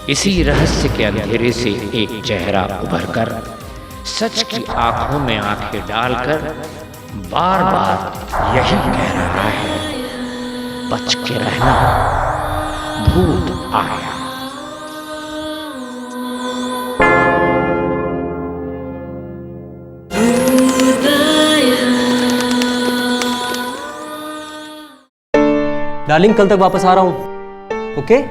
इसी रहस्य के अंधेरे से एक चेहरा उभरकर सच की आंखों में आंखें डालकर बार बार यही कह रहा है, बच के रहना, भूत आया। डार्लिंग, कल तक वापस आ रहा हूं, ओके?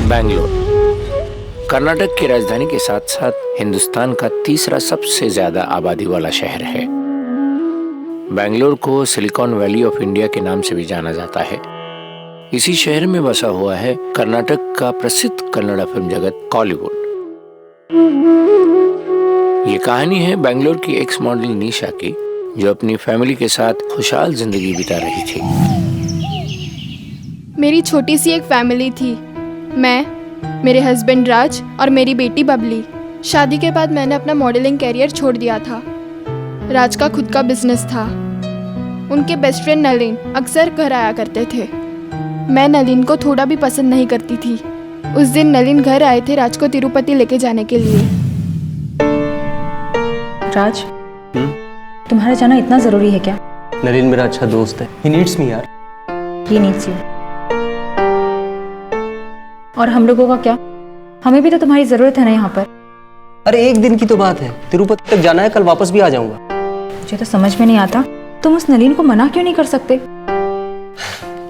बेंगलोर कर्नाटक की राजधानी के साथ साथ हिंदुस्तान का तीसरा सबसे ज्यादा आबादी वाला शहर है। बेंगलोर को सिलिकॉन वैली ऑफ इंडिया के नाम से भी जाना जाता है। इसी शहर में बसा हुआ है कर्नाटक का प्रसिद्ध कन्नड़ फिल्म जगत कॉलीवुड। ये कहानी है बेंगलोर की एक्स मॉडल निशा की, जो अपनी फैमिली के साथ खुशहाल जिंदगी बिता रही थी। मेरी छोटी सी एक फैमिली थी, मैं, मेरे हस्बैंड राज और मेरी बेटी बबली। शादी के बाद मैंने अपना मॉडलिंग कैरियर छोड़ दिया था। राज का खुद का बिजनेस था। उनके बेस्ट फ्रेंड नलिन अक्सर घर आया करते थे। मैं नलिन को थोड़ा भी पसंद नहीं करती थी। उस दिन नलिन घर आए थे राज को तिरुपति लेके जाने के लिए। राज, तुम्हारा जाना इतना जरूरी है क्या? नलिन मेरा अच्छा दोस्त है, ही नीड्स मी यार। He needs you. और हम लोगों का क्या? हमें भी तो तुम्हारी जरूरत है ना यहाँ पर। अरे एक दिन की तो बात है, तिरुपति तक जाना है, कल वापस भी आ जाऊंगा। मुझे तो समझ में नहीं आता, तुम उस नलिन को मना क्यों नहीं कर सकते?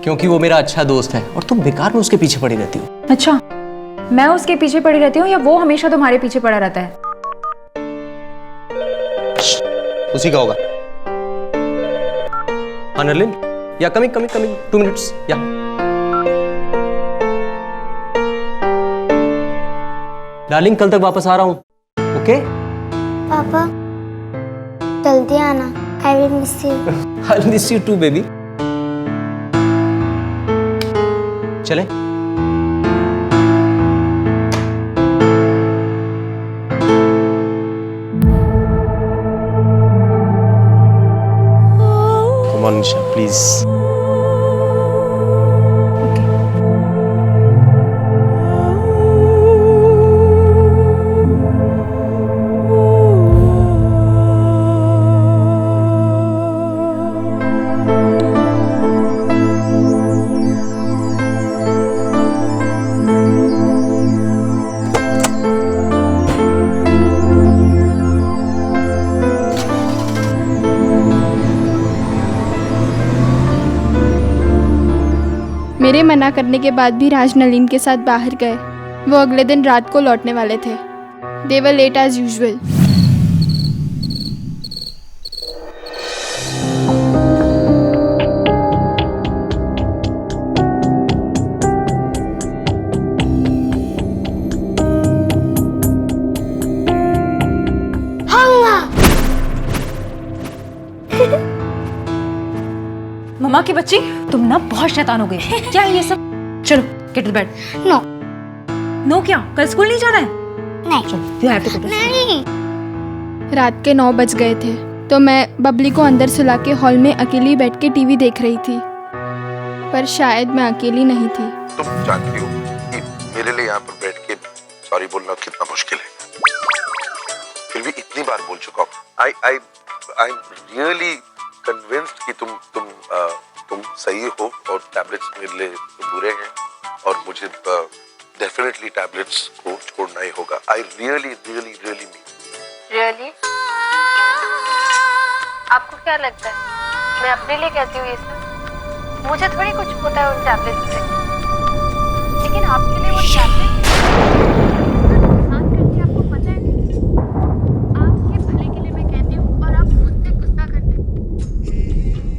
क्योंकि वो मेरा अच्छा दोस्त है और तुम बेकार में उसके पीछे पड़ी रहती हो। अच्छा, मैं उसके पीछे पड़ी रहती हूँ या वो हमेशा तुम्हारे पीछे पड़ा रहता है? उसी का होगा। हाँ नलिन, या कमिंग 2 मिनट्स या। डार्लिंग, कल तक वापस आ रहा हूं, ओके? पापा जल्दी आना, I will miss you. I will miss you too baby. चले? Come on, Nisha, please. मेरे मना करने के बाद भी राज नलिन के साथ बाहर गए। वो अगले दिन रात को लौटने वाले थे। They were late as usual. मम्मा की बच्ची, तुम ना बहुत शैतान हो गई। क्या है ये सब? चलो get to bed. No. No क्या? कल स्कूल नहीं जाना है? नहीं। You have to go to school. नहीं। रात के 9 बज गए थे तो मैं बबली को अंदर सुला के हॉल में अकेली बैठ के टीवी देख रही थी, पर शायद मैं अकेली नहीं थी। तुम जानती हो कि मेरे लिए यहाँ पर बैठ के सॉरी बोलना कितना मुश्किल है, फिर भी इतनी बार बोल चुका हूँ। आई एम रियली कन्विंस्ड कि तुम सही हो और टैबलेट्स मेरे लिए बुरे हैं और मुझे डेफिनेटली टैबलेट्स को छोड़ना ही होगा। I really mean. रियली? आपको क्या लगता है मैं अपने लिए कहती हूँ ये सब? मुझे थोड़ी कुछ होता है उन टैबलेट से, लेकिन आपके लिए वो टैबलेट आपको पता है, आपके भले के लिए मैं कहती हूँ और आप मुझसे गुस्सा करते हैं।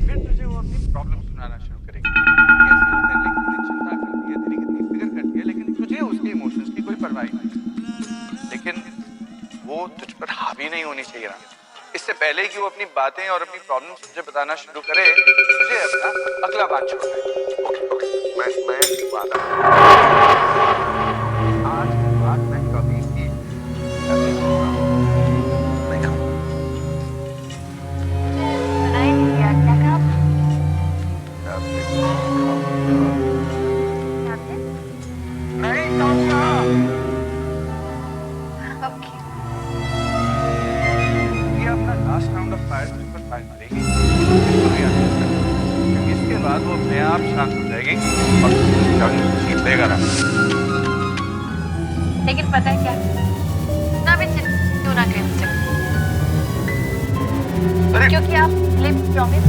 फिर तुझे वो अपनी प्रॉब्लम सुनाना शुरू करेगी। कैसे वो तेरे लिए कितनी चिंता करती है, तेरी कितनी फिक्र करती है, लेकिन तुझे उसके इमोशंस की कोई परवाह नहीं। लेकिन वो तुझ पर हावी नहीं होनी चाहिए ना। इससे पहले कि वो अपनी बातें और अपनी प्रॉब्लम्स मुझे बताना शुरू करे, तुझे अपना अगला बात छोड़ना है। ओके, मैं वादा आज के बाद मैं कभी भी नहीं खाऊंगा। सुनाई नहीं दिया, क्या कहा आपने? नहीं खाऊंगा। ओके। ये अपना लास्ट राउंड ऑफ फायर तुझ पर फायर मारेगी, क्योंकि इसके बाद वो अपने आप शांत हो जाएगी और जंग जीत लेगा ना। लेकिन पता है क्या, ना भी क्यों ना कह सकते, क्योंकि आप लिप प्रॉमिस।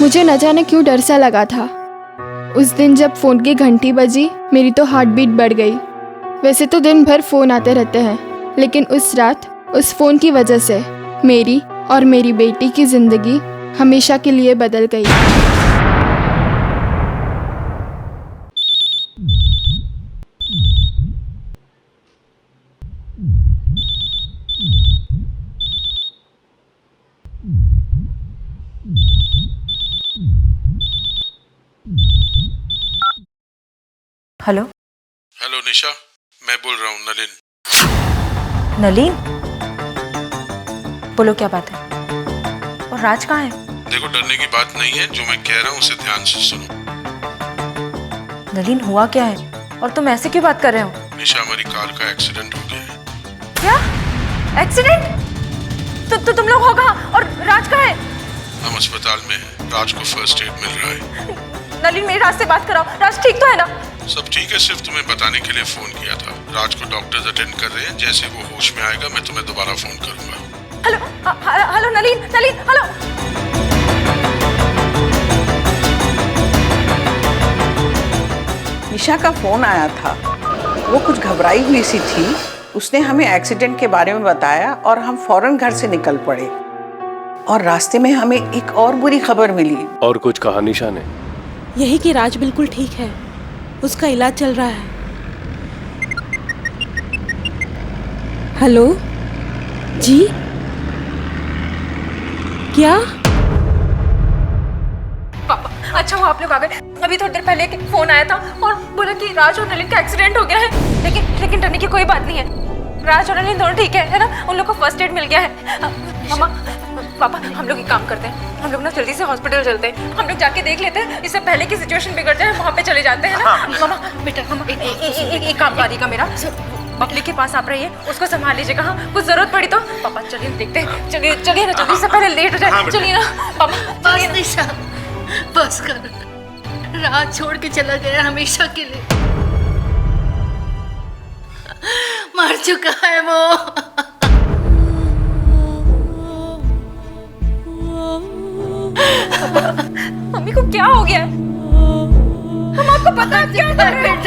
मुझे न जाने क्यों डर सा लगा था। उस दिन जब फ़ोन की घंटी बजी, मेरी तो हार्ट बीट बढ़ गई। वैसे तो दिन भर फ़ोन आते रहते हैं, लेकिन उस रात उस फ़ोन की वजह से मेरी और मेरी बेटी की ज़िंदगी हमेशा के लिए बदल गई। हेलो हेलो निशा, मैं बोल रहा हूँ नलिन। नलीन, बोलो क्या बात है? और राज कहाँ है? देखो, डरने की बात नहीं है, जो मैं कह रहा हूँ उसे ध्यान से सुनो। नलीन, हुआ क्या है और तुम ऐसे क्यों बात कर रहे हो? निशा, हमारी कार का एक्सीडेंट हो गया है। क्या एक्सीडेंट? तो तुम लोग हो कहाँ और राज कहाँ है? हम अस्पताल में हैं, राज को फर्स्ट एड मिल रहा है। नलीन, मेरी राज से बात कराओ, राज ठीक तो है ना? सब ठीक है, सिर्फ तुम्हें बताने के लिए फोन किया था। राज को डॉक्टर्स अटेंड कर रहे हैं, जैसे वो होश में आएगा मैं तुम्हें दोबारा फोन करूंगा। Hello hello Nalin, hello. Nisha का फोन आया था, वो कुछ घबराई हुई सी थी। उसने हमें एक्सीडेंट के बारे में बताया और हम फौरन घर से निकल पड़े। और रास्ते में हमें एक और बुरी खबर मिली। और कुछ कहा निशा ने? यही कि राज बिल्कुल ठीक है, उसका इलाज चल रहा है। हेलो जी, क्या? पापा, अच्छा वो आप लोग आ गए। अभी थोड़ी देर पहले एक फोन आया था और बोला कि राज और नलिन का एक्सीडेंट हो गया है। लेकिन डरने की कोई बात नहीं है, राज और नलिन दोनों ठीक है ना? उन लोग को फर्स्ट एड मिल गया है। मामा, पापा, हम लोग एक काम करते हैं, हम लोग ना जल्दी से हॉस्पिटल चलते हैं, हम लोग जाके देख लेते हैं, इससे पहले कि सिचुएशन बिगड़ जाए वहाँ पे चले जाते हैं ना। मामा बेटा, मामा एक काम करिएगा मेरा, बबली के पास आप रहिए, उसको संभाल लीजिएगा। हाँ, कुछ जरूरत पड़ी तो पापा चलिए देखते हैं। चलिए ना, जल्दी से पहले लेट हो जाए। चलिए ना पापा। बस निशा, बस कर, राज छोड़ के चला गया हमेशा के लिए, मर चुका है वो। मम्मी को क्या हो गया? हम आपको पता क्या कर रहे हैं?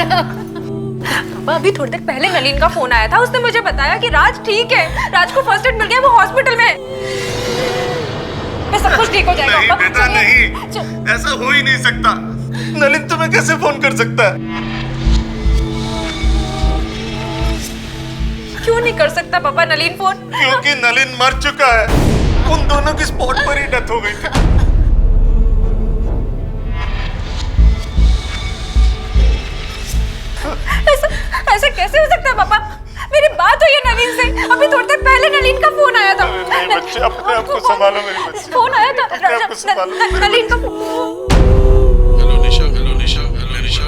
पापा, अभी थोड़ी देर पहले नलिन का फोन आया था, उसने मुझे बताया कि राज ठीक है, राज को फर्स्ट एड मिल गया, वो हॉस्पिटल में है। सब कुछ ठीक हो जाएगा। नहीं बेटा, नहीं, ऐसा हो ही नहीं सकता। नलिन तुम्हें कैसे फोन कर सकता है? क्यों नहीं कर सकता पापा नलिन फोन? क्योंकि नलिन मर चुका है, उन दोनों की स्पॉट पर ही डेथ हो गई थी। ऐसा कैसे हो सकता है पापा? मेरी बात हुई है नलिन से, अभी थोड़ी देर पहले नलिन का फोन आया था। बच्चे, अपने आप को संभालो मेरी बच्ची। फोन आया था नलिन का। हेलो निशा, हेलो निशा, हेलो निशा,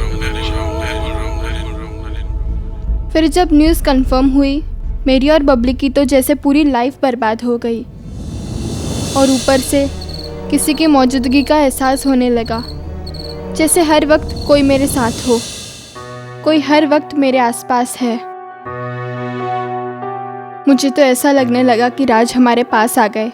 फिर जब न्यूज़ कंफर्म हुई, मेरी और बबली की तो जैसे पूरी लाइफ बर्बाद हो गई। और ऊपर से किसी की मौजूदगी का एहसास होने लगा, जैसे हर वक्त कोई मेरे साथ हो, कोई हर वक्त मेरे आसपास है। मुझे तो ऐसा लगने लगा कि राज हमारे पास आ गए।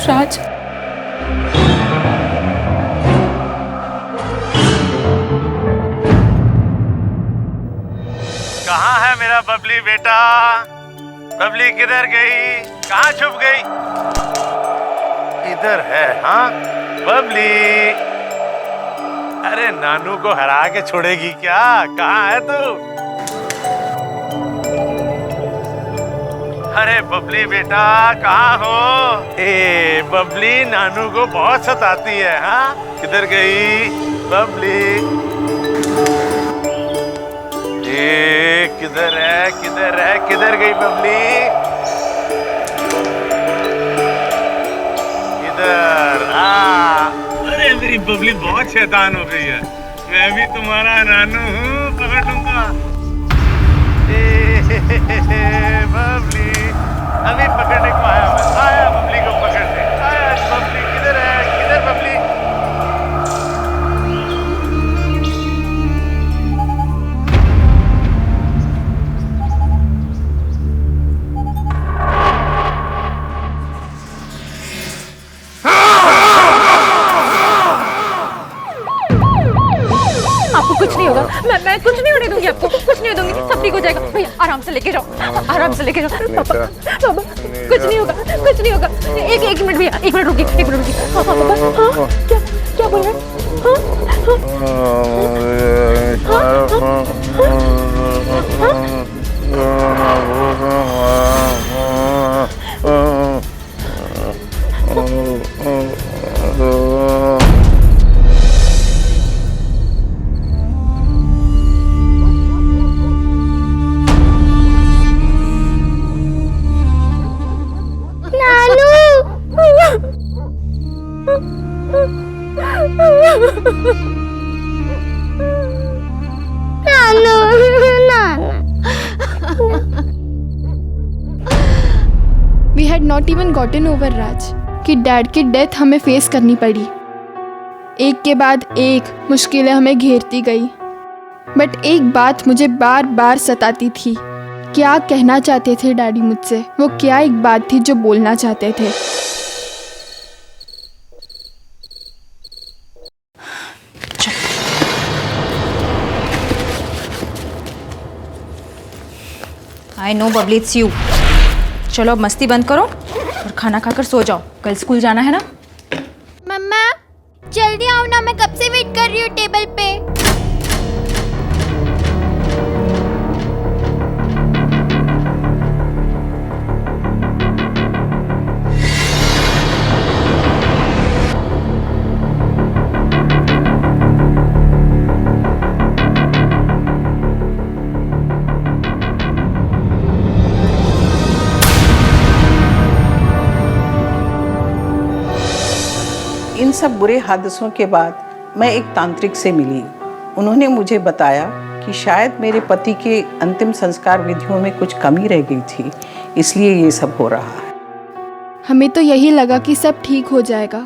राज, कहाँ है मेरा बबली बेटा? बबली किधर गई? कहाँ छुप गई? इधर है। हाँ बबली, अरे नानू को हरा के छोड़ेगी क्या? कहाँ है तू? अरे बबली बेटा कहाँ हो? ए बबली नानू को बहुत सताती है। हाँ किधर गई बबली? ए किधर है किधर है किधर गई बबली? इधर। हाँ अरे मेरी बबली बहुत शैतान हो गई है। मैं भी तुम्हारा नानू हूँ, पकड़ लूंगा। बबली अभी पकड़ने को आया मैं, आया बबली को पकड़ने आया। बबली किधर है किधर बबली? आपको कुछ नहीं होगा, मैं कुछ नहीं होने दूंगी, आपको कुछ नहीं दूंगी, सब ठीक हो जाएगा। भैया आराम से लेके जाओ, आराम से लेके जाओ। पापा पापा कुछ नहीं होगा कुछ नहीं होगा। एक मिनट भैया, एक मिनट रुकिए, एक मिनट रुकिए। हाँ पापा, हाँ क्या क्या बोल रहे We had not even gotten over राज कि डैड की डेथ हमें फेस करनी पड़ी। एक के बाद एक मुश्किलें हमें घेरती गई, बट एक बात मुझे बार बार सताती थी। क्या कहना चाहते थे डैडी मुझसे? वो क्या एक बात थी जो बोलना चाहते थे? I know Babli it's you. चलो अब मस्ती बंद करो और खाना खाकर सो जाओ, कल स्कूल जाना है ना। मम्मा जल्दी आओ ना, मैं कब से वेट कर रही हूँ टेबल पे। इन सब बुरे हादसों के बाद मैं एक तांत्रिक से मिली। उन्होंने मुझे बताया कि शायद मेरे पति के अंतिम संस्कार विधियों में कुछ कमी रह गई थी, इसलिए ये सब हो रहा है। हमें तो यही लगा कि सब ठीक हो जाएगा,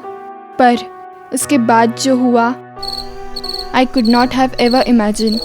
पर उसके बाद जो हुआ, I could not have ever imagine.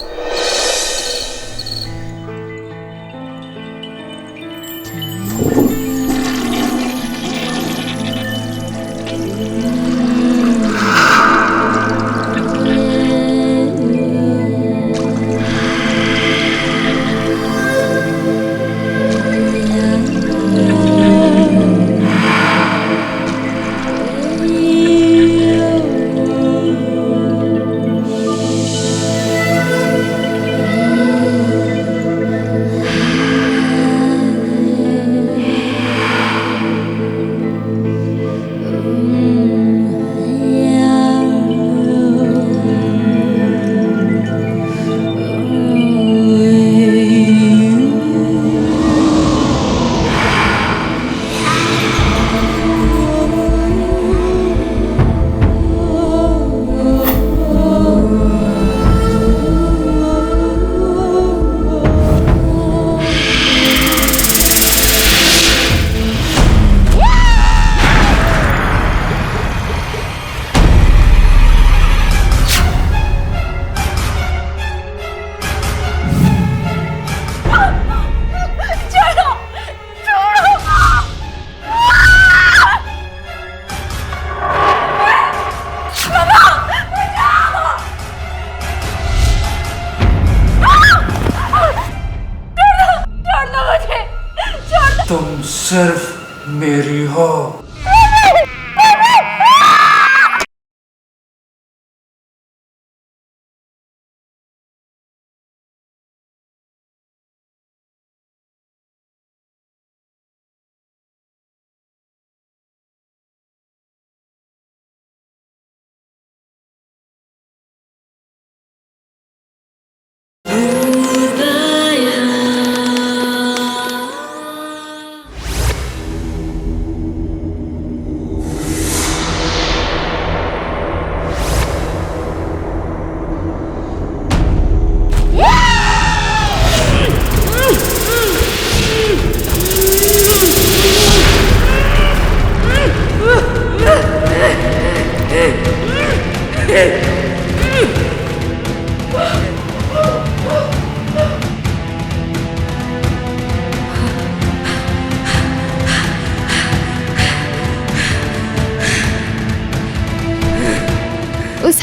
तुम सिर्फ मेरी हो।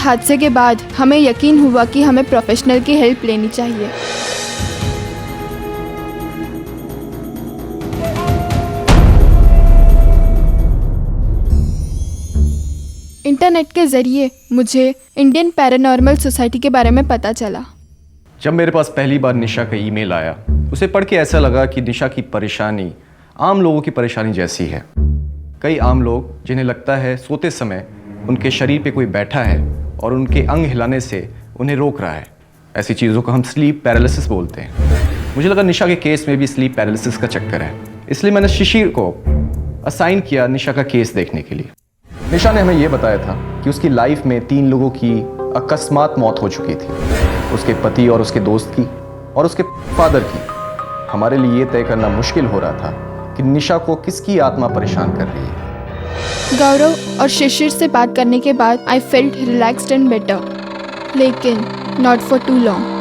हादसे के बाद हमें यकीन हुआ कि हमें प्रोफेशनल की हेल्प लेनी चाहिए। इंटरनेट के ज़रिए मुझे इंडियन पैरानॉर्मल सोसाइटी के बारे में पता चला। जब मेरे पास पहली बार निशा का ईमेल आया, उसे पढ़ के ऐसा लगा कि निशा की परेशानी आम लोगों की परेशानी जैसी है। कई आम लोग जिन्हें लगता है सोते समय उनके शरीर पे कोई बैठा है और उनके अंग हिलाने से उन्हें रोक रहा है, ऐसी चीज़ों को हम स्लीप पैरालिसिस बोलते हैं। मुझे लगा निशा के केस में भी स्लीप पैरालिसिस का चक्कर है, इसलिए मैंने शिशिर को असाइन किया निशा का केस देखने के लिए। निशा ने हमें यह बताया था कि उसकी लाइफ में 3 लोगों की अकस्मात मौत हो चुकी थी, उसके पति और उसके दोस्त की और उसके फादर की। हमारे लिए यह तय करना मुश्किल हो रहा था कि निशा को किसकी आत्मा परेशान कर रही है। गौरव और शिशिर से बात करने के बाद I felt relaxed and better, लेकिन नॉट फॉर टू लॉन्ग।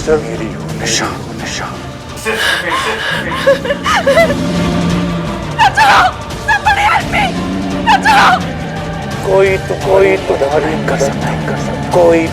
सिर्फ मेरी हो निशा, निशा। कोई तो नहीं कर सकता, कोई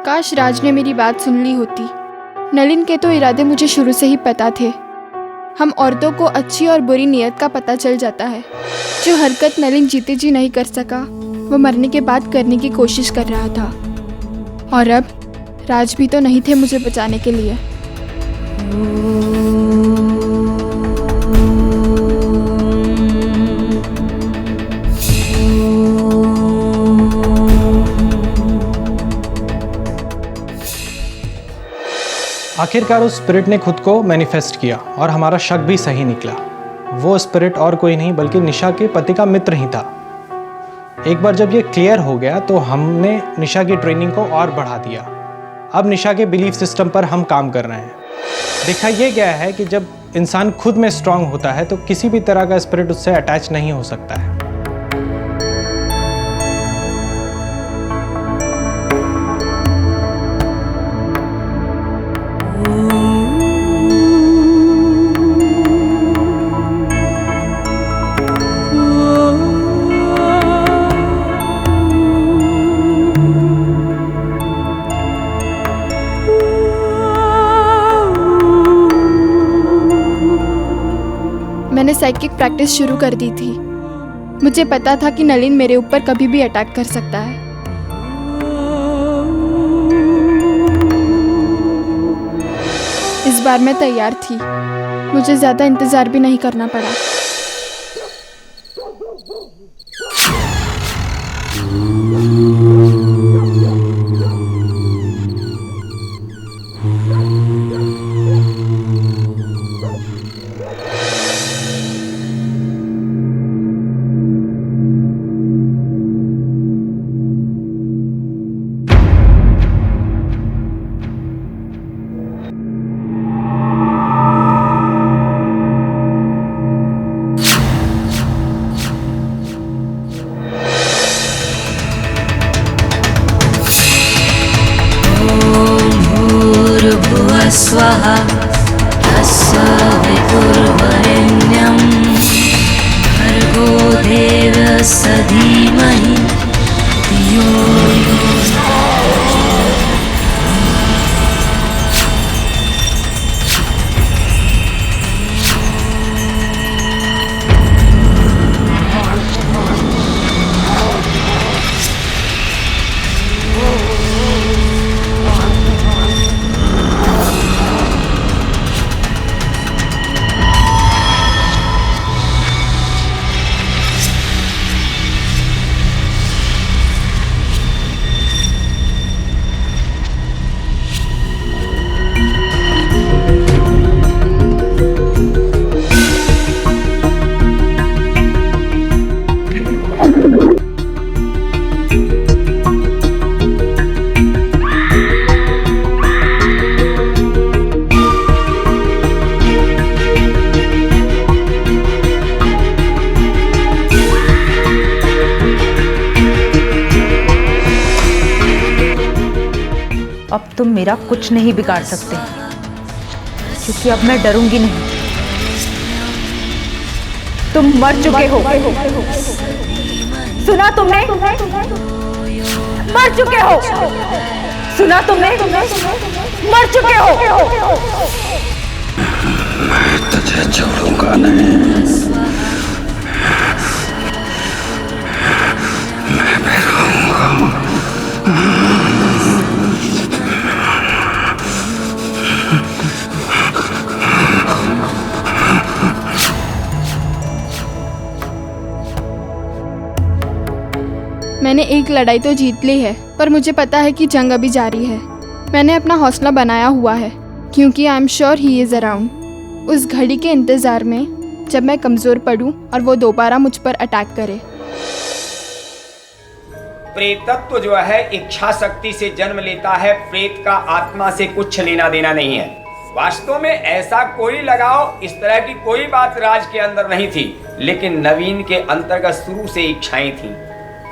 काश राज ने मेरी बात सुन ली होती। नलिन के तो इरादे मुझे शुरू से ही पता थे। हम औरतों को अच्छी और बुरी नीयत का पता चल जाता है। जो हरकत नलिन जीते जी नहीं कर सका, वो मरने के बाद करने की कोशिश कर रहा था। और अब राज भी तो नहीं थे मुझे बचाने के लिए। आखिरकार उस स्पिरिट ने खुद को मैनिफेस्ट किया और हमारा शक भी सही निकला। वो स्पिरिट और कोई नहीं बल्कि निशा के पति का मित्र ही था। एक बार जब ये क्लियर हो गया तो हमने निशा की ट्रेनिंग को और बढ़ा दिया। अब निशा के बिलीफ सिस्टम पर हम काम कर रहे हैं। देखा ये गया है कि जब इंसान खुद में स्ट्रांग होता है तो किसी भी तरह का स्पिरिट उससे अटैच नहीं हो सकता है। मैंने साइकिक प्रैक्टिस शुरू कर दी थी। मुझे पता था कि नलिन मेरे ऊपर कभी भी अटैक कर सकता है। इस बार मैं तैयार थी। मुझे ज़्यादा इंतज़ार भी नहीं करना पड़ा। स्वाहा तस्य वितुर्वरेण्यं भर्गो देवस्य धीमहि धियो यो अब तुम मेरा कुछ नहीं बिगाड़ सकते, क्योंकि अब मैं डरूंगी नहीं। तुम मर चुके हो। सुना तुमने? मर चुके हो। सुना तुमने? मर चुके हो। मैं तुझे छोड़ूंगा नहीं। मैं भी रहूंगा। मैंने एक लड़ाई तो जीत ली है, पर मुझे पता है कि जंग अभी जारी है। मैंने अपना हौसला बनाया हुआ है, क्योंकि I am sure he is around. उस घड़ी के इंतज़ार में जब मैं कमज़ोर पड़ूं और वो दोबारा मुझ पर अटैक करे। प्रेतत्व जो है इच्छा शक्ति से जन्म लेता है। प्रेत का आत्मा से कुछ लेना देना नहीं है। वास्तव में ऐसा कोई लगाव, इस तरह की कोई बात राज के अंदर नहीं थी, लेकिन नवीन के अंतर्गत शुरू से इच्छाएं थी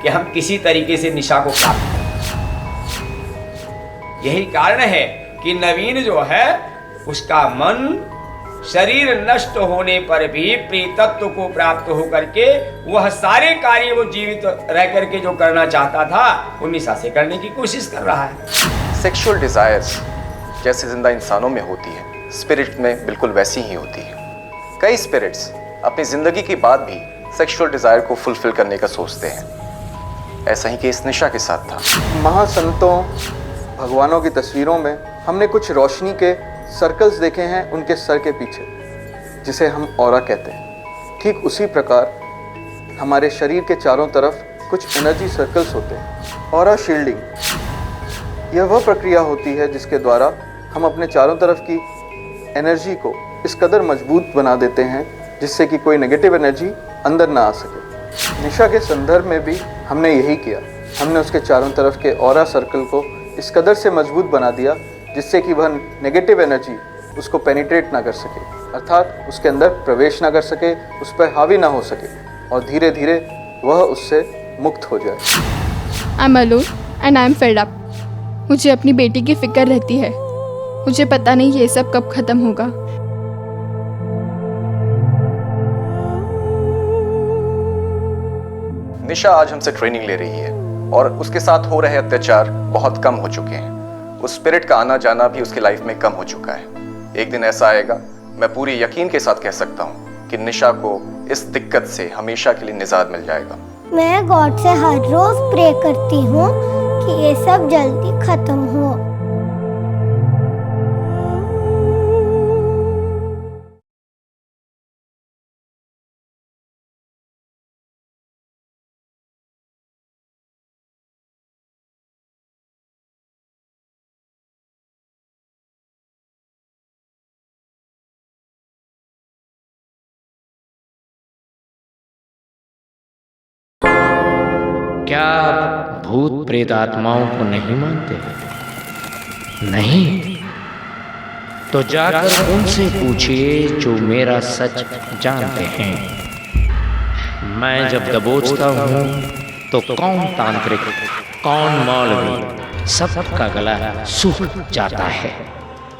कि हम किसी तरीके से निशा को प्राप्त करें। यही कारण है कि नवीन जो है उसका मन शरीर नष्ट होने पर भी प्रेतत्व को प्राप्त होकर के वह सारे कार्य वो जीवित रह करके जो करना चाहता था वो निशा से करने की कोशिश कर रहा है। सेक्सुअल डिजायर्स जैसे जिंदा इंसानों में होती है, स्पिरिट में बिल्कुल वैसी ही होती है। कई स्पिरिट्स अपनी जिंदगी के बाद भी सेक्सुअल डिजायर को फुलफिल करने का सोचते हैं। ऐसा ही केस निशा के साथ था। महासंतों, भगवानों की तस्वीरों में हमने कुछ रोशनी के सर्कल्स देखे हैं उनके सर के पीछे, जिसे हम ऑरा कहते हैं। ठीक उसी प्रकार हमारे शरीर के चारों तरफ कुछ एनर्जी सर्कल्स होते हैं। ऑरा शील्डिंग यह वह प्रक्रिया होती है जिसके द्वारा हम अपने चारों तरफ की एनर्जी को इस कदर मजबूत बना देते हैं जिससे कि कोई नेगेटिव एनर्जी अंदर ना आ सके। निशा के संदर्भ में भी हमने यही किया। हमने उसके चारों तरफ के ऑरा सर्कल को इस कदर से मजबूत बना दिया जिससे कि वह नेगेटिव एनर्जी उसको पेनिट्रेट ना कर सके, अर्थात उसके अंदर प्रवेश ना कर सके, उस पर हावी ना हो सके और धीरे धीरे वह उससे मुक्त हो जाए। I am alone and I am fed up. मुझे अपनी बेटी की फिक्र रहती है। मुझे पता नहीं ये सब कब खत्म होगा। निशा आज हमसे ट्रेनिंग ले रही है और उसके साथ हो रहे अत्याचार बहुत कम हो चुके हैं। उस स्पिरिट का आना जाना भी उसकी लाइफ में कम हो चुका है। एक दिन ऐसा आएगा, मैं पूरी यकीन के साथ कह सकता हूँ कि निशा को इस दिक्कत से हमेशा के लिए निजात मिल जाएगा। मैं गॉड से हर रोज प्रे करती हूँ कि ये सब जल्दी खत्म हो। क्या आप भूत प्रेत आत्माओं को नहीं मानते? नहीं? तो जाकर उनसे पूछिए जो मेरा सच जानते हैं। मैं जब दबोचता हूँ तो कौन तांत्रिक, कौन मौलवी, सबका गला सूख जाता है,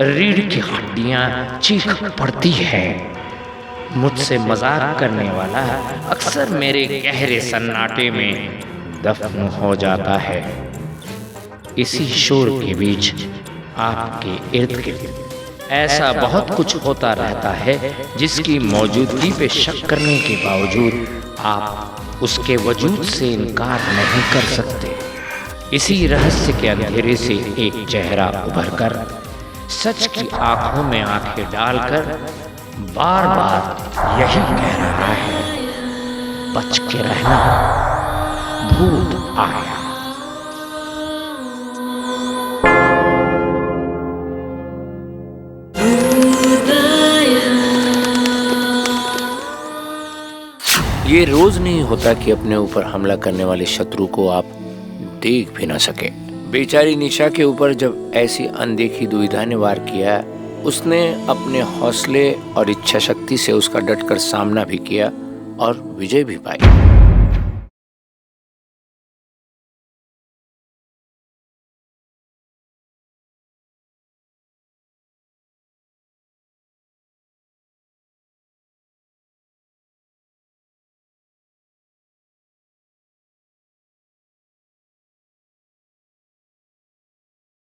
रीढ़ की हड्डियाँ चीख पड़ती हैं। मुझसे मजाक करने वाला अक्सर मेरे गहरे सन्नाटे में दफन हो जाता है। इसी शोर के बीच आपके इर्द गिर्द ऐसा बहुत कुछ होता रहता है जिसकी मौजूदगी पे शक करने के बावजूद आप उसके वजूद से इनकार नहीं कर सकते। इसी रहस्य के अंधेरे से एक चेहरा उभरकर सच की आंखों में आंखें डालकर बार बार यही कह रहा है, बच के रहना, भूत आया। ये रोज नहीं होता कि अपने ऊपर हमला करने वाले शत्रु को आप देख भी ना सके। बेचारी निशा के ऊपर जब ऐसी अनदेखी दुविधा ने वार किया, उसने अपने हौसले और इच्छा शक्ति से उसका डटकर सामना भी किया और विजय भी पाई।